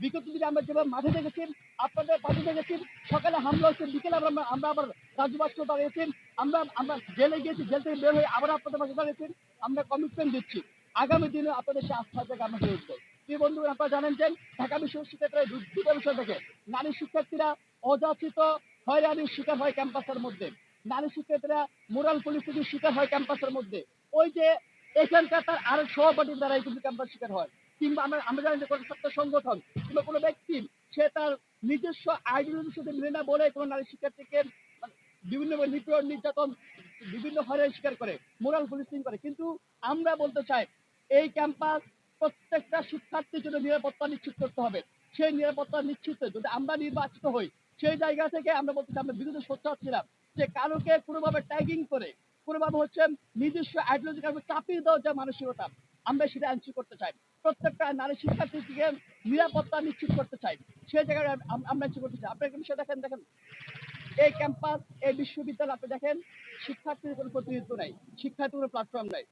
বিগত দিনে আমরা যেভাবে মাঠে দেখেছি, আপনাদের পাশে দেখেছি, সকালে হামলা হচ্ছে, বিকেলে আমরা আবার রাজু ভাস্কর দাঁড়িয়েছি, আমরা আমরা জেলে গিয়েছি, জেল থেকে বের হয়ে আবার আপনাদের পাশে দাঁড়িয়েছি। আমরা কমিটমেন্ট দিচ্ছি আগামী দিনে আপনাদের সে আস্থা থেকে আমরা হয়ে উঠবো। প্রিয় বন্ধুরা, আপনারা জানেন যে ঢাকা বিশ্ববিদ্যালয়ের দুটো বিষয় থেকে নারী শিক্ষার্থীরা অযাচিত হয়রানির শিকার হয় ক্যাম্পাসের মধ্যে, নারী শিক্ষার্থীরা মোরাল পরিস্থিতির শিকার হয় ক্যাম্পাসের মধ্যে। ওই যে এখানকার তার আরো সহপাঠীর দ্বারাই কিন্তু ক্যাম্পাস শিকার হয়, কিংবা আমরা জানি যে কোনো ছাত্র সংগঠন কিংবা কোনো ব্যক্তি সে তার নিজস্ব আইডিওলজির সাথে মিলে না বলে কোনো নারী শিক্ষার্থীকে বিভিন্ন নিপীড়ন নির্যাতন বিভিন্ন হয়রানির শিকার করে, মোরাল পুলিশিং করে। কিন্তু আমরা বলতে চাই এই ক্যাম্পাস প্রত্যেকটা শিক্ষার্থীর জন্য নিরাপত্তা নিশ্চিত করতে হবে। সেই নিরাপত্তা নিশ্চিত যদি আমরা নির্বাচিত হই, সেই জায়গা থেকে আমরা বলতে চাই আমরা বিরুদ্ধে সোচ্চার ছিলাম যে কারোকে কোনোভাবে ট্যাগিং করে কোনোভাবে নিজস্ব আইডিওলজি কারণে চাপিয়ে দেওয়ার যে মানসিকতা, আমরা সেটা আইনসি করতে চাই। প্রত্যেকটা নারী শিক্ষার্থীকে নিরাপত্তা নিশ্চিত করতে চাই, সেই জায়গায় আমরা আইনসি করতে চাই। আপনার একটা বিষয় দেখেন এই ক্যাম্পাস, এই বিশ্ববিদ্যালয় আপনি দেখেন শিক্ষার্থীর কোনো প্রতিনিধিত্ব নাই, শিক্ষার্থীর কোনো প্ল্যাটফর্ম নাই।